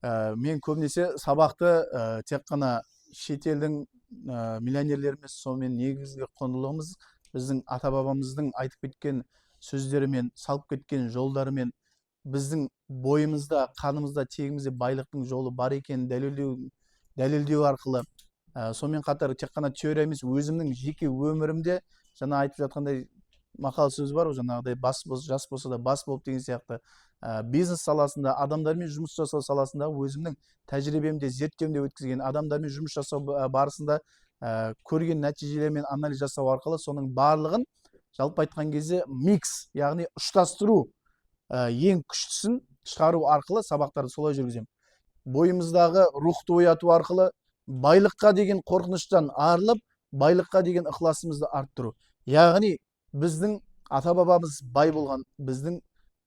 Мен көбінесе сабақты тек қана шетелдің миллионерлеріміз сонымен негізгі құндылығымыз біздің ата бабамыздың айтып кеткен сөздерімен салып кеткен жолдарымен біздің бойымызда қанымызда тегімізде байлықтың жолы бар екенін дәлелдеу арқылы сонымен қатар тек қана теория емес өзімнің жеке өмірімде жаңа айтып жатқандай мақал сөз бар ғой жаңағыдай жас болса да бас болып деген сияқты бизнес саласында адамдармен жұмыс жасау саласында өзімнің тәжірибемде зерттеуімде өткізген адамдармен жұмыс жасау барысында көрген нәтижелермен анализ жасау арқылы соның барлығын жалпы айтқан кезде микс яғни ұштастыру ең күштісін шығару арқылы сабақтарды солай жүргіземін. Бойымыздағы рухты ояту арқылы байлыққа деген қорқыныштан арылып байлыққа деген ықыласымызды арттыру. Яғни біздің ата бабамыз бай болған, біздің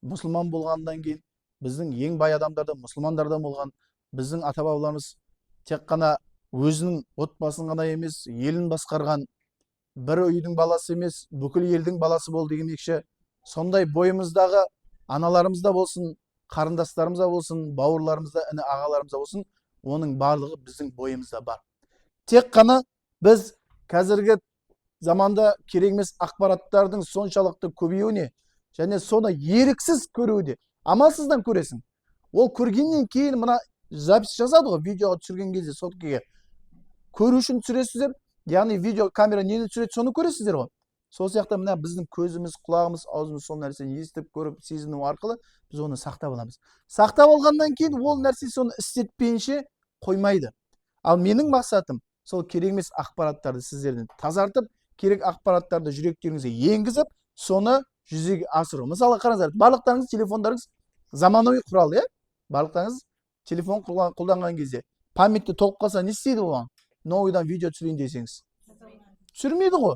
мұсылман болғаннан кейін біздің ең бай адамдар да мұсылмандардан болған. Біздің ата бабаларымыз тек қана өзінің отбасын ғана емес елін басқарған бір үйдің баласы емес бүкіл елдің баласы болды демекші. Сондай бойымыздағы аналарымызда болсын, қарындастарымызда болсын, бауырларымызда, іні ағаларымызда болсын, оның барлығы біздің бойымызда бар. Тек қана біз қазіргі заманда керек емес ақпараттардың соншалықты көбеюіне және соны еріксіз көруде амалсыздан көресің. Ол көргеннен кейін мына запись жасады ғой, видеоға түсірген кезде соткеге көру үшін түсіресіздер, яғни видео камера нені түсіреді соны көресіздер ғой. Сол сияқты мына біздің көзіміз, құлағымыз, аузымыз сол нәрсені естіп, көріп, сезіну арқылы біз оны сақтап аламыз. Сақтап алғаннан кейін ол нәрсе соны істетпейінше қоймайды. Ал менің мақсатым сол керек емес ақпараттарды сіздерден тазартып, керек ақпараттарды жүректеріңізге енгізіп, соны жүзеге асыру. Мысалы қараңыздар, барлықтарыңыз телефондарыңыз заманауи құрал, иә? Барлықтарыңыз телефон қолданған кезде памятті толып қалса не істейді оған? Новыйдан видео түсірейін десеңіз. Түсірмейді ғой.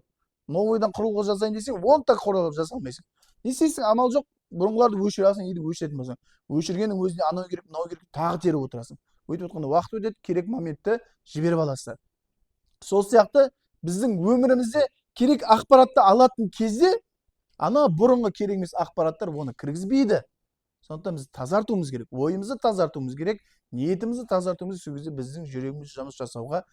Новыйдан құрылғы жасайын десең, 10 та құрылғы жаса алмайсың. Не істейсің? Амал жоқ. Бұрынғыларды өшіре алсаң, енді өшіретін болсаң. Өшіргеннің өзіне анау керек, мынау керек, тағы теріп отырасың. Өйтіп отқанда уақыт өтеді, керек моментті жіберіп аласыздар. Сол сияқты біздің өмірімізде керек ақпаратты алатын кезде ана бұрынғы керек емес ақпараттар оны кіргізбейді. Сондықтан біз тазартуымыз керек, ойымызды тазартуымыз керек, ниетімізді тазартуымыз, сол кезде біздің жүрегіміз жұмыс жасауға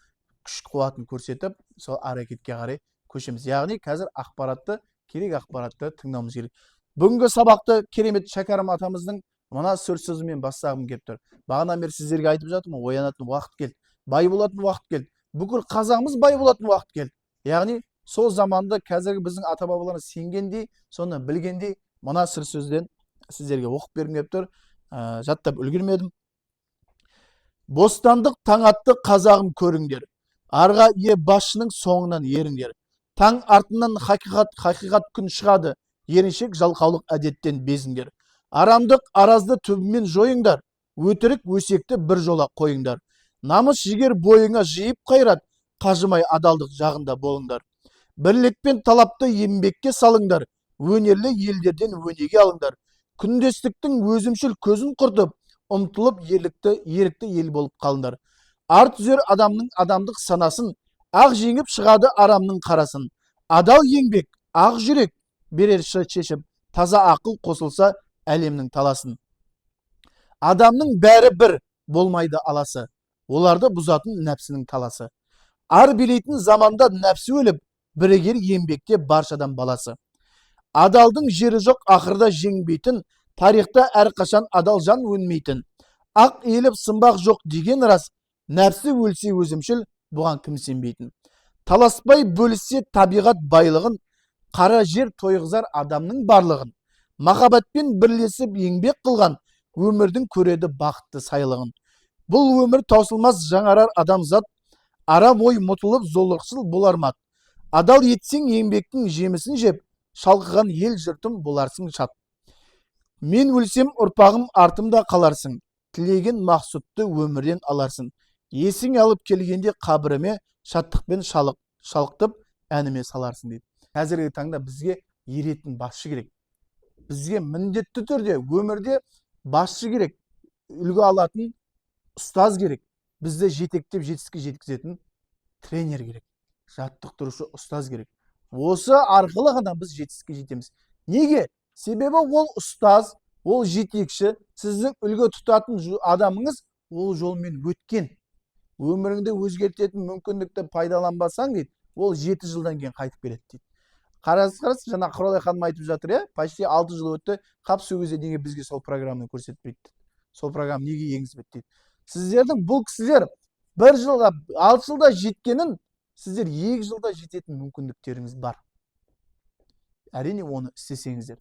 күш қуатын көрсетіп, сол әрекетке қарай көшеміз. Яғни қазір ақпаратты, керек ақпаратты тыңдауымыз керек. Бүгінгі сабақты керемет Шәкәрім атамыздың мына сөзімен бастағым келіп тұр. Бағанадан бері сіздерге айтып жатырмын, оянатын уақыт келді, бай болатын уақыт келді. Бүкіл қазағымыз бай болатын уақыт келді. Яғни сол заманда қазіргі біздің ата бабаларымыз сенгендей, соны білгендей мына сөзден сіздерге оқып бергім келіп тұр. Жаттап үлгермедім. Бостандық таң атты қазағым көріңдер. Арға ие басшының соңынан еріңдер. Таң артынан хақиқат күн шығады. Еріншек жалқаулық әдеттен безіңдер. Арамдық аразды түбімен жойыңдар. Өтірік өсекті бір жола қойыңдар. Намыс жігер бойыңа жиып қайрат. Қажымай адалдық жағында болыңдар. Бірлікпен талапты еңбекке салыңдар. Өнерлі елдерден өнеге алыңдар. Күндестіктің өзімшіл көзін құртып, ұмтылып ерікті ел болып қалыңдар. Арт үзер адамның адамдық санасын, ақ жеңіп шығады арамның қарасын. Адал еңбек, ақ жүрек берер шешіп, таза ақыл қосылса әлемнің таласын. Адамның бәрі бір болмайды аласы, оларды бұзатын нәпсінің таласы. Ар билейтін заманда нәпсі өліп, бірігер еңбекте баршадан баласы. Адалдың жері жоқ ақырда жеңбейтін, тарихта әрқашан адал жан өлмейтін. Ақ еліп сынбақ жоқ деген рас, нәпсі өлсе өзімшіл, бұған кім сенбейтін. Таласпай бөліссе табиғат байлығын, қара жер тойғызар адамның барлығын. Махаббатпен бірлесіп еңбек қылған, өмірдің көреді бақытты сайлығын. Бұл өмір таусылмас жаңарар адамзат, арам ой мұтылып золықсыл болар мат. Адал етсең еңбектің жемісін жеп, шалқыған ел жұртым боларсың шат. Мен өлсем ұрпағым артымда қаларсың, тілеген мақсұтты өмірден аларсың. Есің алып келгенде қабіріме шаттықпен шалықтып әніме саларсың дейді. Қазіргі таңда бізге еретін басшы керек. Бізге міндетті түрде өмірде басшы керек, үлгі алатын ұстаз керек. Бізді жетектеп жетістікке жеткізетін тренер керек, жаттықтырушы ұстаз керек. Осы арқылы ғана біз жетістікке жетеміз. Неге? Себебі ол ұстаз, ол жетекші, сіздің үлгі тұтатын адамыңыз ол жолмен өткен. Өміріңді өзгертетін мүмкіндікті пайдаланбасаң дейді, ол 7 жылдан кейін қайтып келеді дейді. Қараңыз, жаңа Құралай ханым айтып жатыр, иә, почти 6 жыл өтті, қап сол кезде неге бізге сол программаны көрсетпейді? Сол программа неге енгізбеді дейді. Сіздердің бұл кісілер 1 жылға 6 жылда жеткенін, сіздер 2 жылда жететін мүмкіндіктеріңіз бар. Әрине оны істесеңіздер.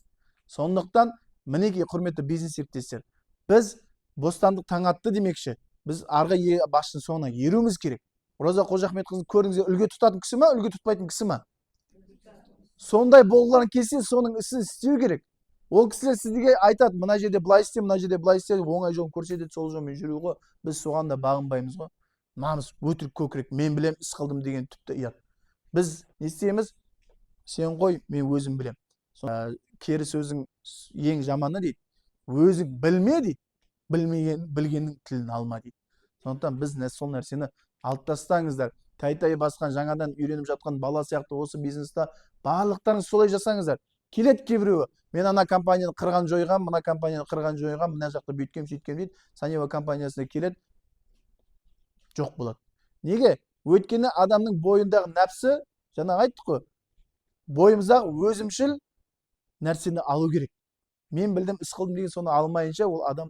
Сондықтан мінекей құрметті бизнес серіктестер, біз бостандық таң атты демекші, біз арғы басшының соңына еруіміз керек. Роза Қожахметқызын көрдіңіздер, үлгі тұтатын кісі ма, үлгі тұтпайтын кісі ма? Сондай болғыларын келсе, соның ісін істеу керек. Ол кісілер сізге айтады, мына жерде былай істе, мына жерде былай істе, оңай жолын көрсетеді, сол жолмен жүру ғой. Біз соған да бағынбаймыз ғой. Намыс өтірік көкірек, мен білем, іс қылдым деген тіпті ұят. Біз не істейміз? Сен қой, мен өзім білем. Кері сөзің ең жаманы дейді. Өзің білме дейді. Білгеннің тілін алма дейді. Сондықтан біз сол нәрсені алып тастаңыздар. Тай басқан, жаңадан үйреніп жатқан бала сияқты осы бизнесте барлықтарыңыз солай жасаңыздар. Келеді кейбіреуі, мен ана компанияны қырған жойғам, мына компанияны қырған жойғам, мына жақта бүйткем сөйткем дейді. Санева компаниясына келеді, жоқ болады. Неге? Өйткені адамның бойындағы нәпсі, жаңа айттық қой, бойымыздағы өзімшіл нәрсені алу керек. Мен білдім, іс қылдым деген соны алмайынша ол адам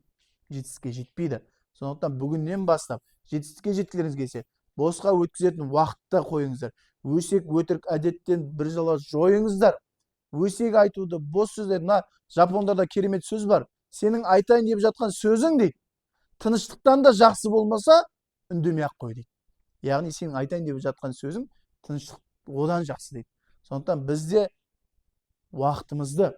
жетістікке жетпейді. Сондықтан бүгіннен бастап жетістікке жеткілеріңіз келсе, босқа өткізетін уақытта қойыңыздар. Өсек өтірік әдеттен біржола жойыңыздар. Өсек айтуды, бос сөздер, мына жапондарда керемет сөз бар. Сенің айтайын деп жатқан сөзің дейді, тыныштықтан да жақсы болмаса, үндемей ақ қой дейді. Яғни сенің айтайын деп жатқан сөзің тыныштық одан жақсы дейді. Сондықтан бізде уақытымызды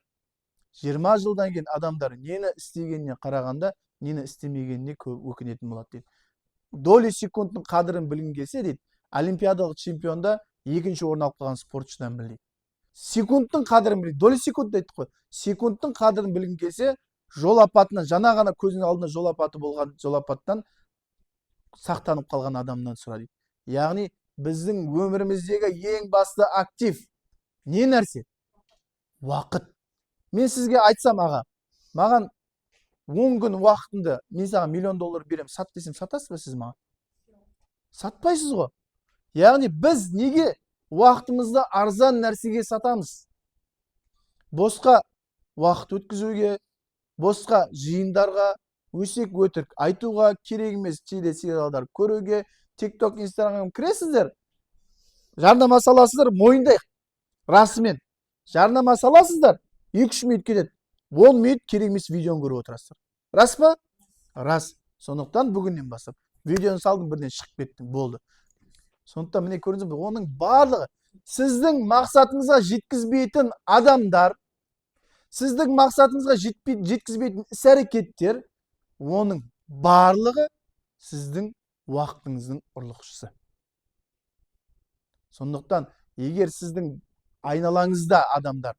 20 жылдан кейін адамдар нені істегеніне қарағанда, нені істемегеніне өкінетін болады дейді. Доли секундтың қадірін білгің келсе дейді, олимпиадалық чемпионда 2-ші орын алып қалған спортшыдан біл дейді. Секундтың қадірін білгің, доли секунд айтып қой. Секундтың қадірін білгің келсе, жол апатынан, жаңа ғана көзінің алдында жол апаты болған жол апаттан сақтанып қалған адамнан сұра дейді. Яғни біздің өміріміздегі ең басты актив не нәрсе? Уақыт. Мен сізге айтсам, аға, маған 10 күн уақытымды, мен саған $1,000,000 берем, сат десем, сатасыз ба сіз маған? Сатпайсыз ғой. Яғни біз неге уақытымызды арзан нәрсеге сатамыз? Босқа уақыт өткізуге, босқа жиындарға, өсек өтірік айтуға, керек емес телесериалдар көруге, TikTok, Instagram кіресіздер. Жарнама саласыздар, мойындайық. Расымен. Жарнама саласыздар, 2-3 минут кетеді. 10 минут керек емес видеоны көріп отырасыздар. Рас па? Рас. Сондықтан бүгіннен бастап видеоны салдым, бірден шығып кеттім, болды. Сондықтан міне көрдіңіз бе, оның барлығы сіздің мақсатыңызға жеткізбейтін адамдар, сіздің мақсатыңызға жеткізбейтін іс-әрекеттер, оның барлығы сіздің уақытыңыздың ұрлықшысы. Сондықтан егер сіздің айналаңызда адамдар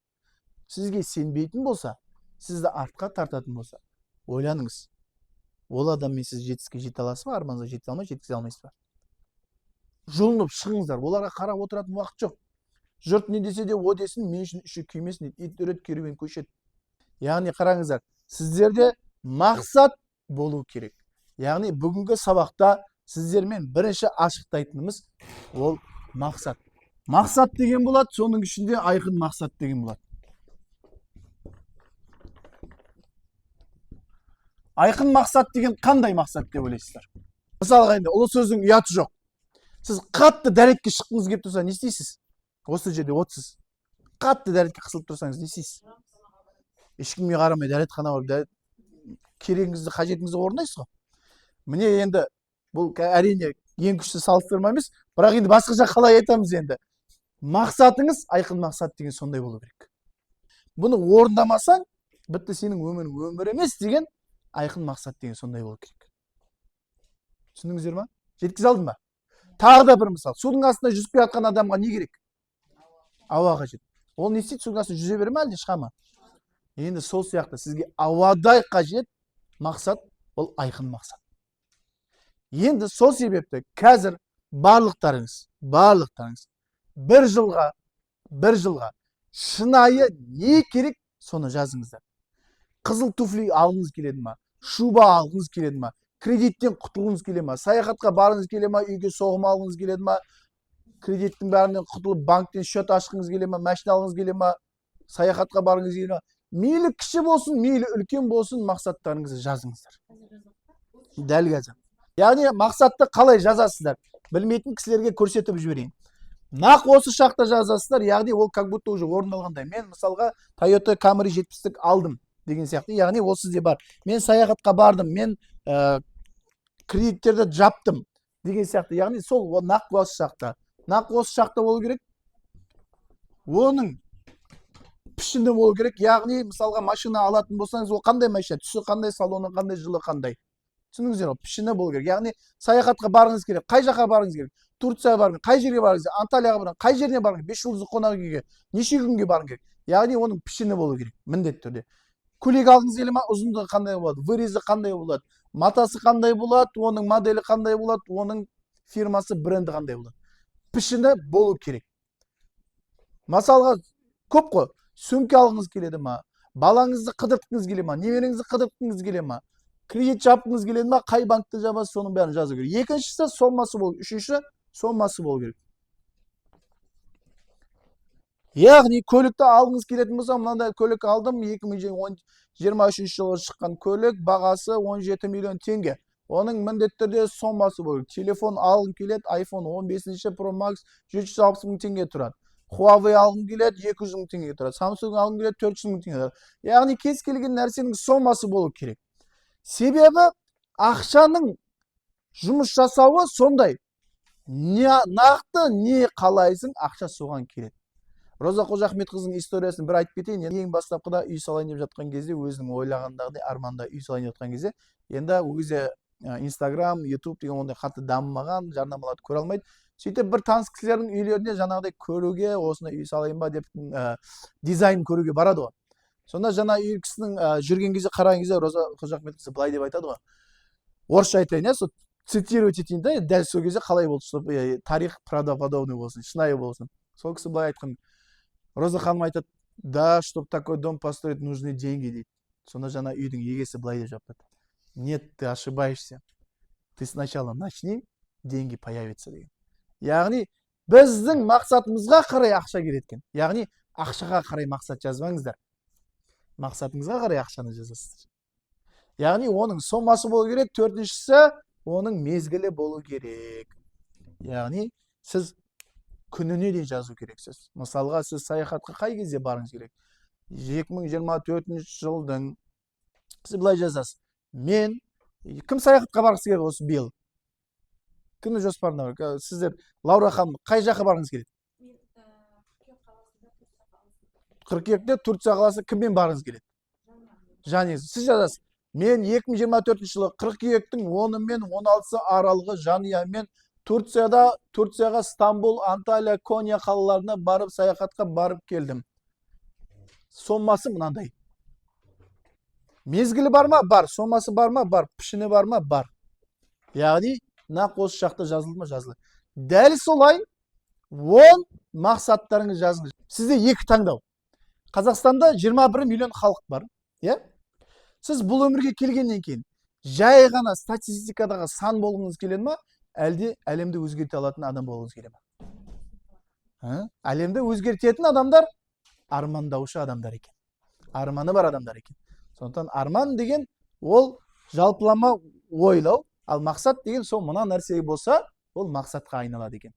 сізге сенбейтін болса, сізді артқа тартатын болса, ойланыңыз. Ол адаммен сіз жетістікке жете аласыз ба, арманыңызға жете алмай, жеткізе алмайсыз ба? Жұлынып шығыңыздар, оларға қарап отыратын уақыт жоқ. Жұрт не десе де о десін, мен үшін іші күймесін дейді, ит үреді, керуен көшеді. Яғни қараңыздар, сіздерде мақсат болу керек. Яғни бүгінгі сабақта сіздермен бірінші ашықтайтынымыз ол мақсат. Мақсат деген болады, соның ішінде айқын мақсат деген болады. Айқын мақсат деген қандай мақсат деп ойлайсыздар? Мысалға енді ұлы сөздің ұяты жоқ. Сіз қатты дәретке шыққыңыз келіп тұрса, не істейсіз? Осы жерде отырсыз. Қатты дәретке қысылып тұрсаңыз, не істейсіз? Ешкімге қарамай дәретхана барып керегіңізді, қажетіңізді орындайсыз ғой. Міне енді бұл әрине ең күшті салыстырма емес, бірақ енді басқаша қалай айтамыз енді. Мақсатыңыз айқын мақсат деген сондай болу керек. Бұны орындамасаң, бітті сенің өмірің өмір емес деген айқын мақсат деген сондай болу керек. Түсіндіңіздер ма? Жеткізе алдым ба? Тағы да бір мысал. Судың астында жүзіп жатқан адамға не керек? Ауа қажет. Ол не істейді? Судың астында жүзе бере ме, әлде шыға ма? Енді сол сияқты сізге ауадай қажет мақсат, ол айқын мақсат. Енді сол себепті қазір барлықтарыңыз бір жылға шынайы не керек, соны жазыңыздар. Қызыл туфли алғыңыз келеді ма? Шуба алғыңыз келеді ма? кредиттен құтылғыңыз келе ма, саяхатқа барғыңыз келе ма, үйге соғым алғыңыз келеді ма, кредиттің бәрінен құтылып банктен счет ашқыңыз келе ма, машина алғыңыз келе ма, саяхатқа барғыңыз келе ма, мейлі кіші болсын, мейлі үлкен болсын, мақсаттарыңызды жазыңыздар. Дәл қазір. Яғни мақсатты қалай жазасыздар? Білмейтін кісілерге көрсетіп жіберейін. Нақ осы шақта жазасыздар, яғни ол как будто уже орындалғандай. Мен мысалға Toyota Camry 70-тік алдым деген сияқты, яғни ол сізде бар. Мен саяхатқа бардым, мен кредиттерді жаптым деген сияқты. Яғни сол нақ осы шақта. Нақ осы шақта болу керек. Оның пішіні болу керек. Яғни мысалға машина алатын болсаңыз, ол қандай машина, түсі қандай, салоны қандай, жылы қандай. Түсініңіздер, пішіні болу керек. Яғни саяхатқа барғыңыз керек. Қай жаққа барғыңыз керек? Турцияға барғыңыз, қай жерге барғыңыз керек? Анталияға барғыңыз, қай жеріне барғыңыз? 5 жұлдызды қонақ үйге, неше күнге барғыңыз керек? Яғни оның пішіні болу керек, міндетті түрде. Көйлек алғыңыз келе ма, ұзындығы қандай болады, вырезі қандай болады, матасы қандай болады, оның моделі қандай болады, оның фирмасы, бренді қандай болады. Пішіні болу керек. Мысалға көп қой, сөмке алғыңыз келеді ма, балаңызды қыдыртқыңыз келе ма, немереңізді қыдыртқыңыз келе ма, кредит жапқыңыз келеді ма, қай банкты жабасыз, соның бәрін жазу керек. Екіншісі сомасы болу керек, үшінші сомасы болу керек. Яғни көлікті алғыңыз келетін болса, мынандай көлік алдым, 2023 жылы шыққан көлік, бағасы 17 миллион теңге. Оның міндеттерде сомасы болу керек. Телефон алғым келеді, iPhone 15 Pro Max 760 мың теңге тұрады. Huawei алғым келеді, 200 мың теңге тұрады. Samsung алғым келеді, 400 мың теңге тұрады. Яғни кез келген нәрсенің сомасы болу керек. Себебі ақшаның жұмыс жасауы сондай. Нақты не қалайсың, ақша соған келеді. Роза Қожахметқызының историясын бір айтып кетейін. Ең бастапқыда үй салайын деп жатқан кезде, өзінің ойлағандағыдай арманда үй салайын деп жатқан кезде, енді өзі Instagram, YouTube деген ондай қатты дамымаған, жарнамаларды көре алмайды. Сөйтіп бір таныс кісілердің үйлеріне жаңағыдай көруге, осындай үй салайын ба деп дизайн көруге барады ғой. Сонда жаңа үй кісінің жүрген кезде, қараған кезде Роза Қожахметқызы былай деп айтады ғой. Орысша айтайын, сол цитировать етейін да, дәл сол кезде қалай болды, чтобы тарих правдоподобный болсын, шынайы болсын. Сол кісі былай айтқан. Роза ханым айтады, да, чтобы такой дом построить, нужны деньги дейді. Сонда жаңа үйдің егесі былай деп жауап берді. Нет, ты ошибаешься. Ты сначала начни, деньги появятся деген. Яғни біздің мақсатымызға қарай ақша келеді екен. Яғни ақшаға қарай мақсат жазбаңыздар. Мақсатыңызға қарай ақшаны жазасыздар. Яғни оның сомасы болу керек, төртіншісі оның мезгілі болу керек. Яғни сіз күніне дейін жазу керексіз. Мысалға сіз саяхатқа қай кезде барыңыз керек? 2024 жылдың сіз былай жазасыз. Мен кім саяхатқа барғысы керек осы биыл? Кімнің жоспарында бар? Сіздер Лаура ханым қай жаққа барғыңыз келеді? Қыркүйекте Турция қаласы кіммен барғыңыз келеді? Жаныңыз. Сіз жазасыз. Мен 2024 жылы қыркүйектің 10 мен 16 аралығы жанұямен Турцияға Стамбул, Анталия, Коnya қалаларына барып, саяхатқа барып келдім. Сомасы мынандай. Мезгілі бар ма? Бар. Сомасы бар ма? Бар. Пішіні бар ма? Бар. Яғни нақ осы шақта жазылды ма? Жазылды. Дәл солай 10 мақсаттарыңыз жазыңыз. Сізде екі таңдау. Қазақстанда 21 миллион халық бар. Сіз бұл өмірге келгеннен кейін жай ғана статистикадағы сан болғыңыз келеді ма? Әлде әлемді өзгерте алатын адам болғыңыз келе ма? Әлемді өзгертетін адамдар армандаушы адамдар екен. Арманы бар адамдар екен. Сондықтан арман деген ол жалпылама ойлау, ал мақсат деген сол мына нәрсе болса, ол мақсатқа айналады екен.